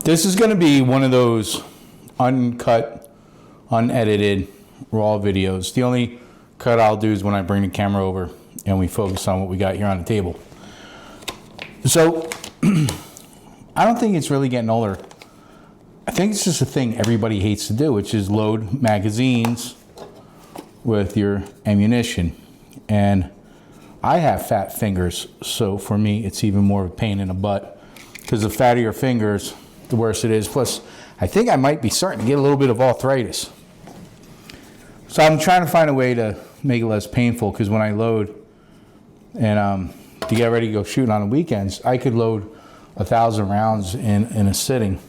This is going to be one of those uncut, unedited, raw videos. The only cut I'll do is when I bring the camera over and we focus on what we got here on the table. So, I don't think it's really getting older. I think it's just a thing everybody hates to do, which is load magazines with your ammunition. And I have fat fingers, so for me it's even more of a pain in the butt, because the fatter your fingers, the worse it is. Plus, I think I might be starting to get a little bit of arthritis. So I'm trying to find a way to make it less painful, because when I load and to get ready to go shooting on the weekends, I could load 1,000 rounds in a sitting.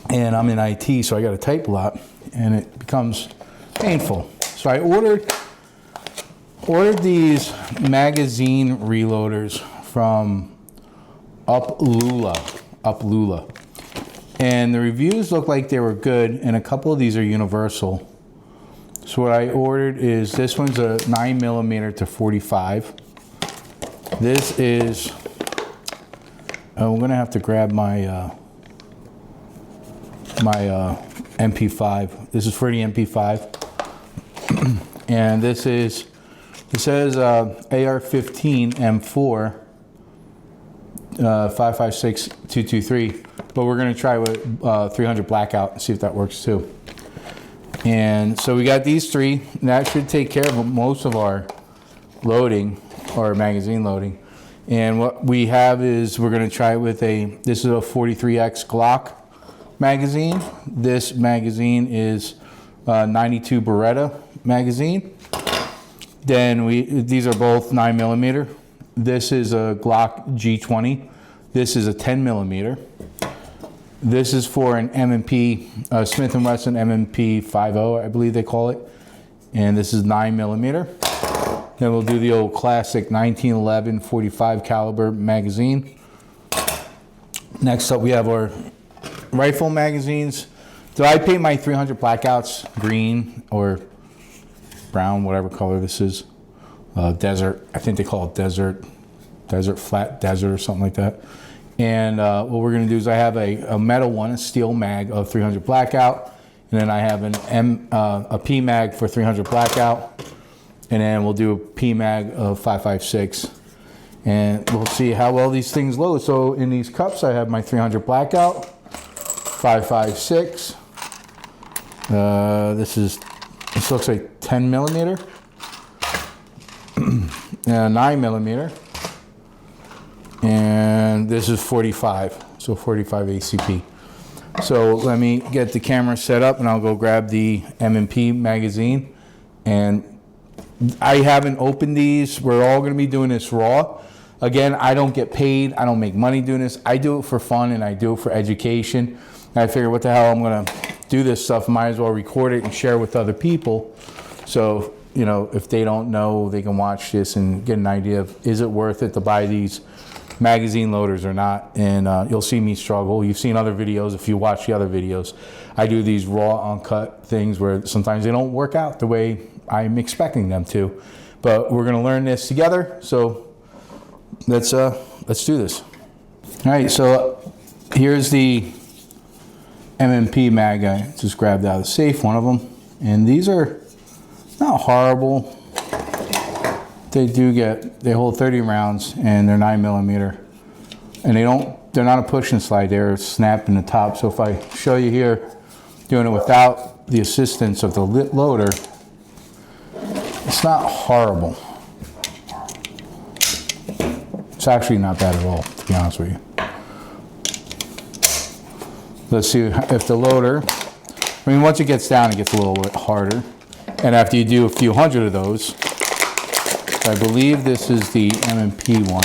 And I'm in IT, so I got to type a lot, and it becomes painful. So I ordered these magazine reloaders from UpLULA. And the reviews look like they were good, and a couple of these are universal. So what I ordered is, this one's a 9mm to 45. This is, I'm gonna have to grab my MP5. This is for the MP5. And this is, it says AR-15 M4 5.56-223, but we're going to try with 300 blackout and see if that works too. And so we got these three, and that should take care of most of our loading, or magazine loading. And what we have is, we're going to try with this is a 43X Glock magazine. This magazine is 92 Beretta magazine. Then these are both 9mm. This is a Glock G20. This is a 10mm. This is for an M&P, Smith & Wesson M&P 5.0, I believe they call it. And this is 9mm. Then we'll do the old classic 1911 45 caliber magazine. Next up, we have our rifle magazines. So I paint my 300 blackouts green or brown, whatever color this is. Desert, I think they call it desert, flat desert or something like that. And what we're going to do is, I have a metal one, a steel mag of 300 blackout, and then I have a PMAG for 300 blackout, and then we'll do a PMAG of 5.56, and we'll see how well these things load. So in these cups, I have my 300 blackout, 5.56. This looks like 10mm, 9mm, and this is 45, so 45 ACP. So let me get the camera set up, and I'll go grab the M&P magazine. And I haven't opened these. We're all going to be doing this raw. Again, I don't get paid. I don't make money doing this. I do it for fun, and I do it for education. And I figure, what the hell, I'm going to do this stuff, might as well record it and share with other people. So, you know, if they don't know, they can watch this and get an idea of, is it worth it to buy these magazine loaders or not. And you'll see me struggle. You've seen other videos. If you watch the other videos, I do these raw, uncut things where sometimes they don't work out the way I'm expecting them to. But we're going to learn this together. So let's do this. All right, so here's the M&P mag I just grabbed out of the safe, one of them. And these are not horrible. They hold 30 rounds, and they're 9mm. And they're not a push and slide, they're snapped in the top. So if I show you here, doing it without the assistance of the loader, it's not horrible. It's actually not bad at all, to be honest with you. Let's see if the loader, I mean, once it gets down, it gets a little bit harder. And after you do a few hundred of those, I believe this is the M&P one.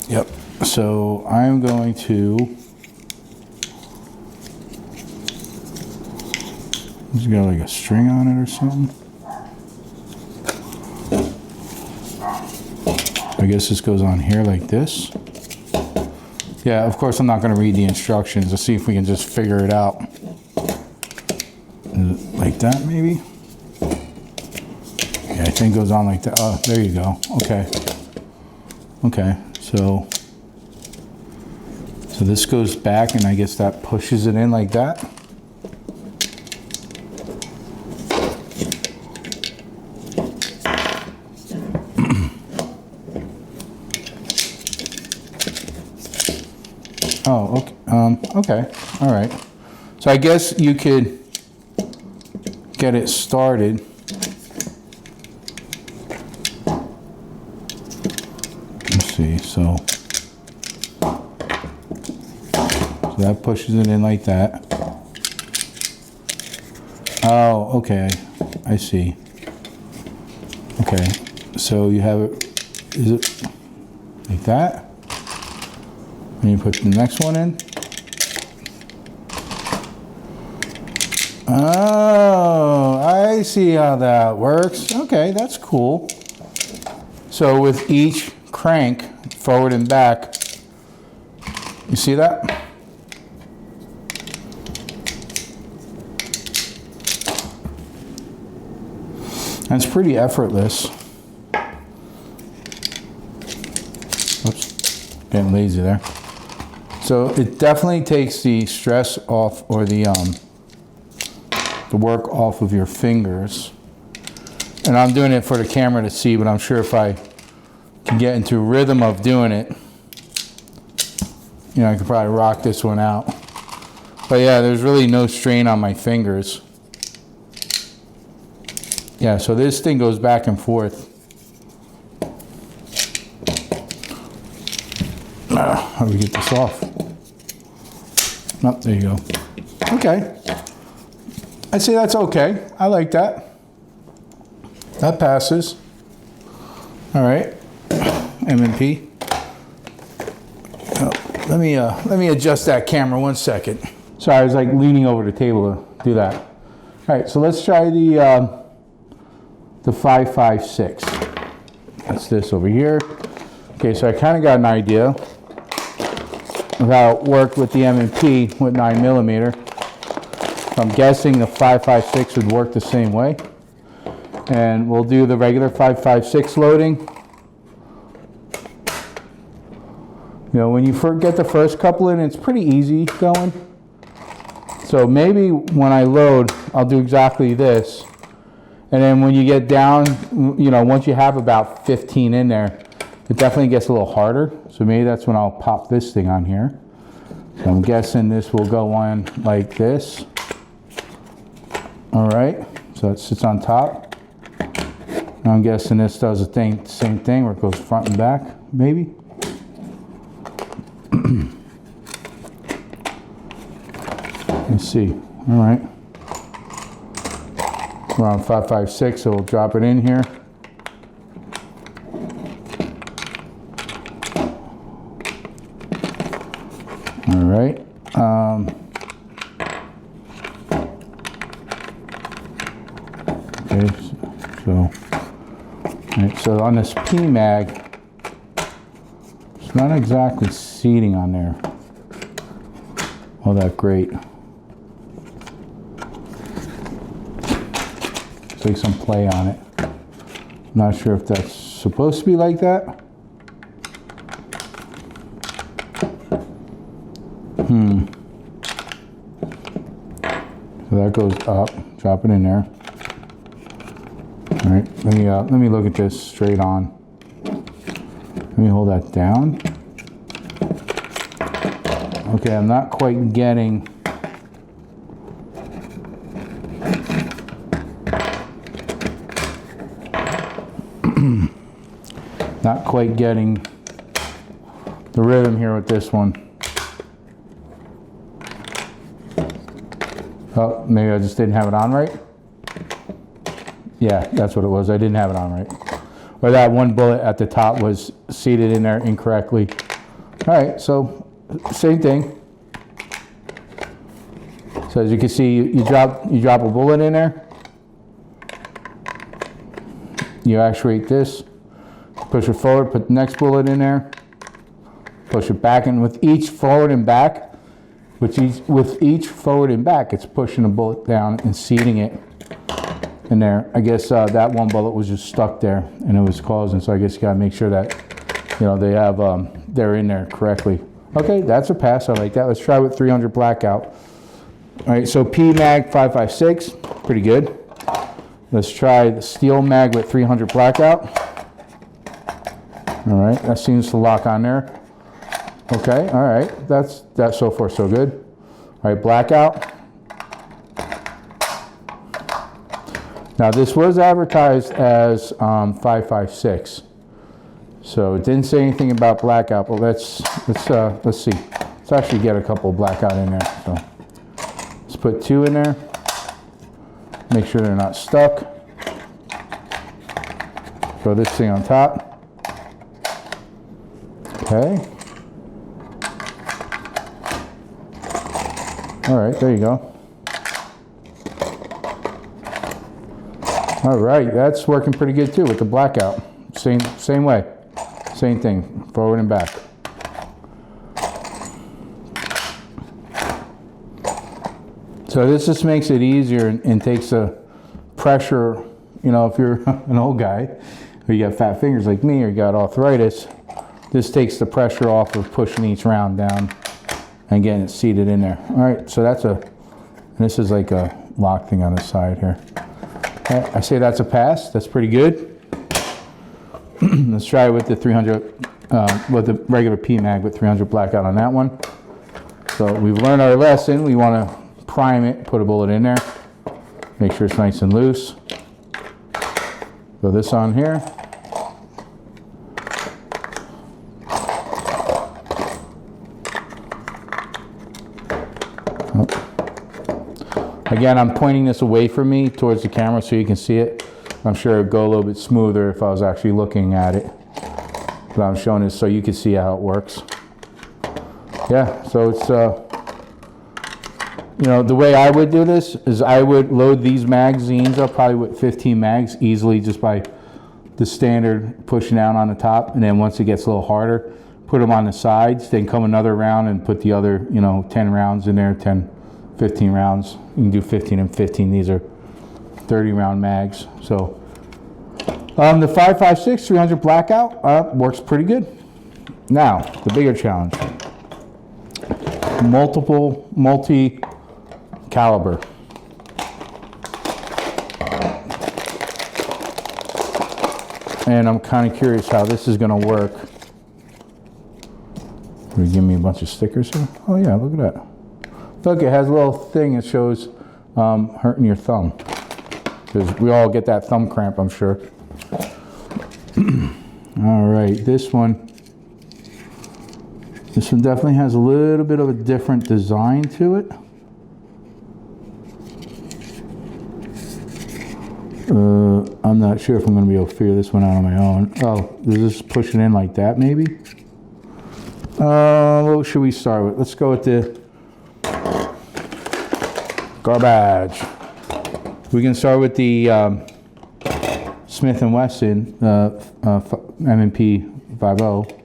Yep, so I'm going to, just got like a string on it or something. I guess this goes on here like this. Yeah, of course I'm not going to read the instructions. Let's see if we can just figure it out. Like that, maybe? Yeah, I think it goes on like that. Oh, there you go. Okay. Okay, so this goes back, and I guess that pushes it in like that. Oh, okay. Okay. All right. So I guess you could get it started. Let's see. So that pushes it in like that. Oh, okay. I see. Okay. So you have it. Is it like that? And you put the next one in. Oh, I see how that works. Okay, that's cool. So with each crank, forward and back, you see that? That's pretty effortless. Oops, getting lazy there. So it definitely takes the stress off, or the work off of your fingers. And I'm doing it for the camera to see, but I'm sure if I can get into rhythm of doing it, you know, I could probably rock this one out. But yeah, there's really no strain on my fingers. Yeah, so this thing goes back and forth. How do we get this off? Oh, there you go. Okay. I'd say that's okay. I like that. That passes. All right. M&P. Oh, let me adjust that camera 1 second. Sorry, I was like leaning over the table to do that. All right, so let's try the 5.56. That's this over here. Okay, so I kind of got an idea of how it worked with the M&P with 9mm. I'm guessing the 5.56 would work the same way. And we'll do the regular 5.56 loading. You know, when you get the first couple in, it's pretty easy going. So maybe when I load, I'll do exactly this. And then when you get down, you know, once you have about 15 in there, it definitely gets a little harder. So maybe that's when I'll pop this thing on here. So I'm guessing this will go on like this. All right, so it sits on top. Now I'm guessing this does the same thing, where it goes front and back, maybe. Let's see. All right. We're on 5.56, so we'll drop it in here. All right. Okay, so on this PMAG, it's not exactly seating on there all that great. Take some play on it. Not sure if that's supposed to be like that. So that goes up. Drop it in there. All right. Let me look at this straight on. Let me hold that down. Okay, I'm not quite getting. Not quite getting the rhythm here with this one. Oh, maybe I just didn't have it on right. Yeah, that's what it was. I didn't have it on right. Or that one bullet at the top was seated in there incorrectly. All right, so same thing. So as you can see, you drop a bullet in there. You actuate this. Push it forward, put the next bullet in there, push it back, and with each forward and back, with each forward and back, it's pushing the bullet down and seating it in there. I guess that one bullet was just stuck there and it was causing, so I guess you gotta make sure that, you know, they have, they're in there correctly. Okay, that's a pass, I like that. Let's try with 300 blackout. All right, so PMAG 556, pretty good. Let's try the steel mag with 300 blackout. All right, that seems to lock on there. Okay, all right, that's so far so good. All right, blackout. Now this was advertised as 556, so it didn't say anything about blackout. But let's see. Let's actually get a couple of blackout in there. So let's put 2 in there. Make sure they're not stuck. Throw this thing on top. Okay. All right, there you go. All right, that's working pretty good too with the blackout. Same way, same thing, forward and back. So this just makes it easier and takes the pressure, you know, if you're an old guy, or you got fat fingers like me, or you got arthritis, this takes the pressure off of pushing each round down and getting it seated in there. All right, so that's this is like a lock thing on the side here. I say that's a pass. That's pretty good. Let's try it with the 300, with the regular PMAG with 300 blackout on that one. So we've learned our lesson. We want to prime it, put a bullet in there, make sure it's nice and loose. Throw this on here. Again, I'm pointing this away from me towards the camera so you can see it. I'm sure it would go a little bit smoother if I was actually looking at it. But I'm showing this so you can see how it works. Yeah, so it's, you know, the way I would do this is I would load these magazines up probably with 15 mags easily just by the standard pushing down on the top. And then once it gets a little harder, put them on the sides, then come another round and put the other, you know, 10 rounds in there, 10, 15 rounds. You can do 15 and 15. These are 30 round mags. So the 556 300 blackout works pretty good. Now the bigger challenge, multi caliber. And I'm kind of curious how this is going to work. Will you give me a bunch of stickers here? Oh yeah, look at that. Look, it has a little thing that shows hurting your thumb. Because we all get that thumb cramp, I'm sure. All right, this one definitely has a little bit of a different design to it. I'm not sure if I'm going to be able to figure this one out on my own. Oh, does this push it in like that, maybe? What should we start with? Let's go with the garbage. We can start with the Smith & Wesson M&P 50.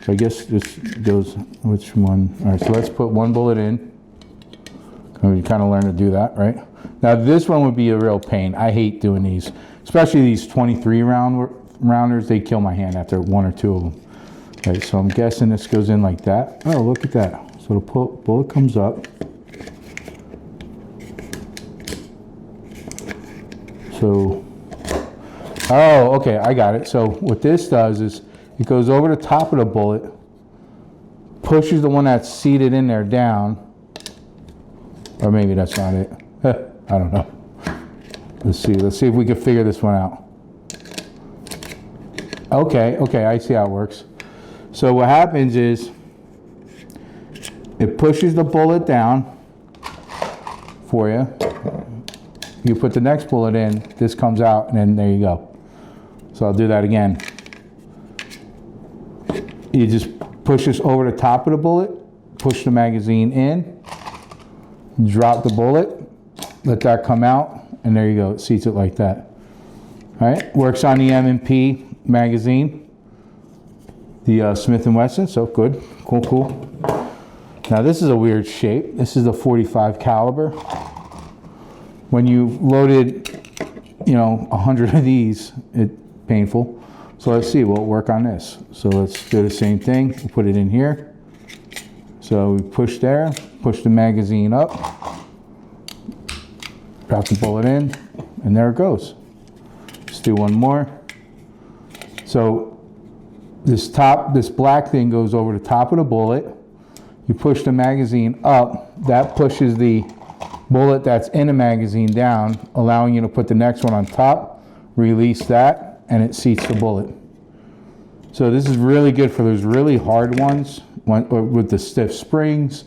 So I guess this goes, which one? All right, so let's put one bullet in. We kind of learn to do that, right? Now this one would be a real pain. I hate doing these, especially these 23 rounders. They kill my hand after 1 or 2 of them. All right, so I'm guessing this goes in like that. Oh, look at that. So the bullet comes up. So, oh, okay, I got it. So what this does is it goes over the top of the bullet, pushes the one that's seated in there down, or maybe that's not it. I don't know. Let's see if we can figure this one out. Okay, I see how it works. So what happens is it pushes the bullet down for you. You put the next bullet in, this comes out, and then there you go. So I'll do that again. You just push this over the top of the bullet, push the magazine in, drop the bullet, let that come out, and there you go. It seats it like that. All right, works on the M&P magazine, the Smith & Wesson, so good, cool. Now this is a weird shape. This is a 45 caliber. When you loaded, you know, 100 of these, it's painful. So let's see, we'll work on this. So let's do the same thing. We'll put it in here. So we push there, push the magazine up, drop the bullet in, and there it goes. Let's do one more. So this black thing goes over the top of the bullet. You push the magazine up, that pushes the bullet that's in the magazine down, allowing you to put the next one on top, release that, and it seats the bullet. So this is really good for those really hard ones with the stiff springs,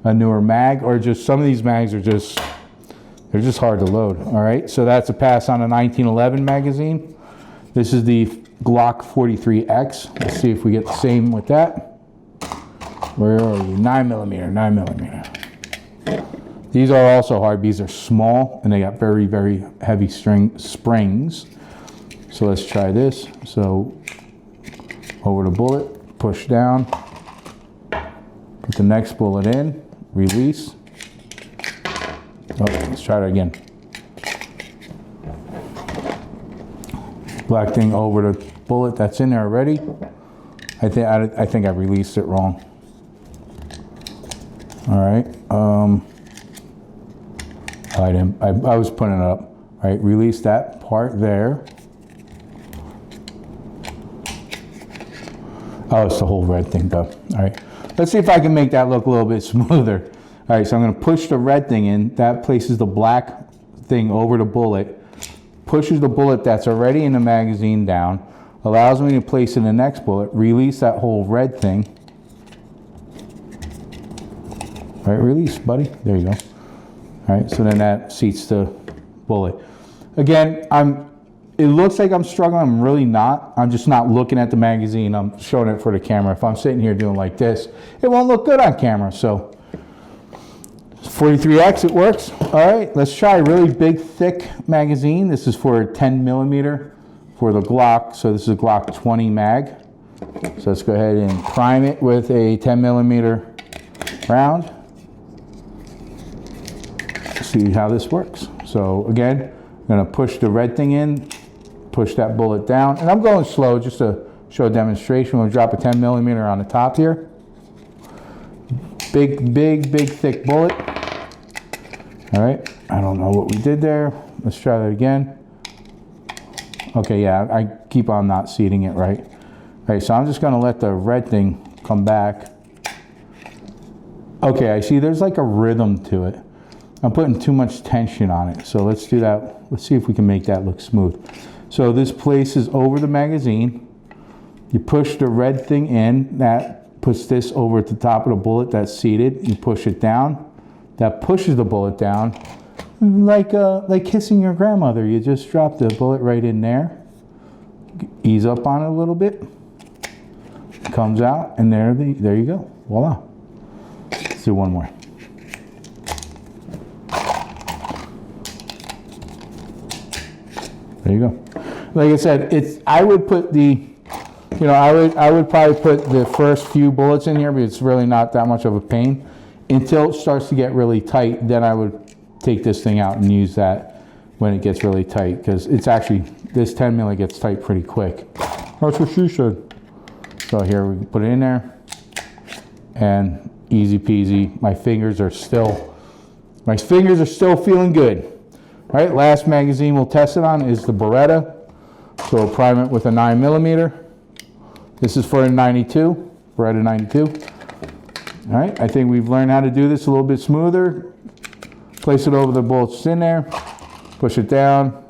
a newer mag, or just some of these mags are just, they're just hard to load. All right, so that's a pass on a 1911 magazine. This is the Glock 43X. Let's see if we get the same with that. Where are you? 9mm, 9mm. These are also hard. These are small and they got very, very heavy springs. So let's try this. So over the bullet, push down, put the next bullet in, release. Oh, let's try that again. Black thing over the bullet that's in there already. I think I released it wrong. All right. I was putting it up. All right, release that part there. Oh, it's the whole red thing though. All right, let's see if I can make that look a little bit smoother. All right, so I'm gonna push the red thing in. That places the black thing over the bullet, pushes the bullet that's already in the magazine down, allows me to place in the next bullet, release that whole red thing. All right, release, buddy. There you go. All right, so then that seats the bullet. Again, it looks like I'm struggling. I'm really not. I'm just not looking at the magazine. I'm showing it for the camera. If I'm sitting here doing like this, it won't look good on camera. So 43X, it works. All right, let's try a really big, thick magazine. This is for a 10mm for the Glock. So this is a Glock 20 mag. So let's go ahead and prime it with a 10mm round. See how this works. So again, I'm gonna push the red thing in, push that bullet down, and I'm going slow just to show a demonstration. We'll drop a 10mm on the top here. Big, big, big, thick bullet. All right, I don't know what we did there. Let's try that again. Okay, yeah, I keep on not seating it right. All right, so I'm just gonna let the red thing come back. Okay, I see there's like a rhythm to it. I'm putting too much tension on it. So let's do that. Let's see if we can make that look smooth. So this places over the magazine. You push the red thing in. That puts this over at the top of the bullet that's seated. You push it down. That pushes the bullet down. Like kissing your grandmother. You just drop the bullet right in there. Ease up on it a little bit. It comes out, and there you go. Voila. Let's do one more. There you go. Like I said, I would put I would probably put the first few bullets in here, but it's really not that much of a pain. Until it starts to get really tight, then I would take this thing out and use that when it gets really tight, because it's actually, this 10mm gets tight pretty quick. That's what she said. So here we put it in there, and easy peasy. My fingers are still feeling good. All right, last magazine we'll test it on is the Beretta. So we'll prime it with a 9mm. This is for a 92, Beretta 92. All right, I think we've learned how to do this a little bit smoother. Place it over the bullets in there, push it down,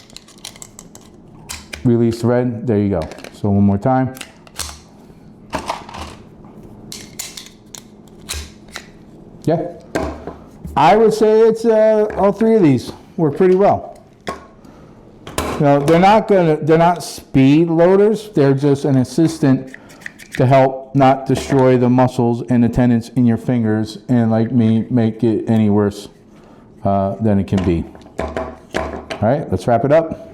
release the red, there you go. So one more time. Yeah, I would say it's all three of these work pretty well. You know, they're not speed loaders. They're just an assistant to help not destroy the muscles and the tendons in your fingers and, like me, make it any worse than it can be. All right, let's wrap it up.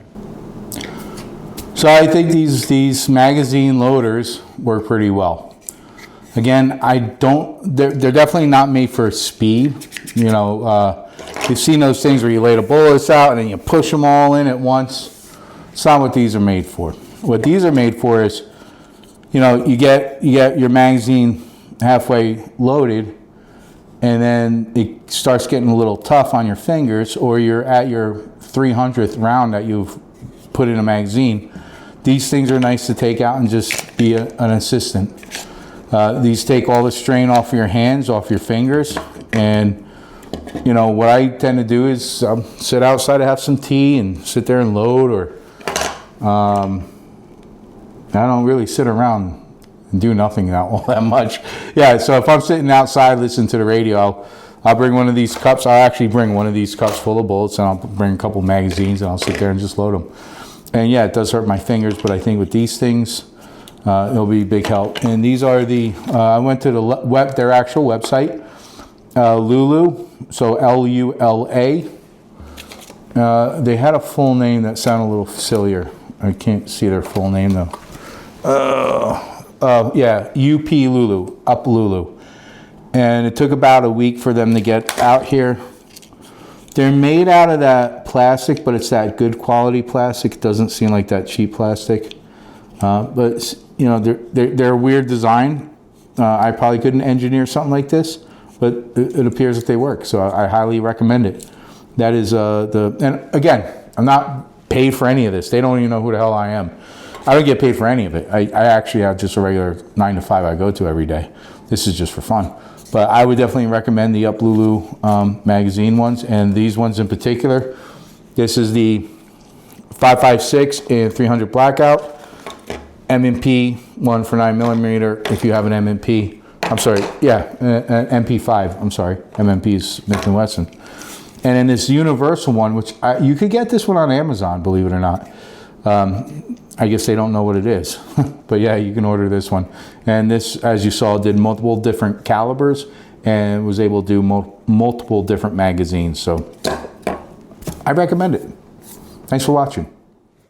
So I think these magazine loaders work pretty well. Again, they're definitely not made for speed. You know, you've seen those things where you lay the bullets out and then you push them all in at once. It's not what these are made for. What these are made for is, you know, you get your magazine halfway loaded, and then it starts getting a little tough on your fingers, or you're at your 300th round that you've put in a magazine. These things are nice to take out and just be an assistant. These take all the strain off your hands, off your fingers, and you know what I tend to do is sit outside to have some tea and sit there and load, or I don't really sit around and do nothing all that much. Yeah, so if I'm sitting outside listening to the radio, I'll bring one of these cups. I'll actually bring one of these cups full of bullets, and I'll bring a couple magazines, and I'll sit there and just load them. And yeah, it does hurt my fingers, but I think with these things, it'll be a big help. And these are the, I went to the their actual website, LULA, so LULA. They had a full name that sounded a little sillier. I can't see their full name though. Yeah, UpLULA. And it took about a week for them to get out here. They're made out of that plastic, but it's that good quality plastic. It doesn't seem like that cheap plastic. But you know, they're a weird design. I probably couldn't engineer something like this, but it appears that they work. So I highly recommend it. That is and again, I'm not paid for any of this. They don't even know who the hell I am. I don't get paid for any of it. I actually have just a regular 9 to 5 I go to every day. This is just for fun. But I would definitely recommend the UpLULA magazine ones, and these ones in particular. This is the 5.56 and 300 blackout. M&P one for 9mm if you have an M&P. I'm sorry, yeah, an MP5. I'm sorry, M&P is Smith & Wesson. And then this universal one, which you could get this one on Amazon, believe it or not. I guess they don't know what it is. But yeah, you can order this one. And this, as you saw, did multiple different calibers and was able to do multiple different magazines. So I recommend it. Thanks for watching.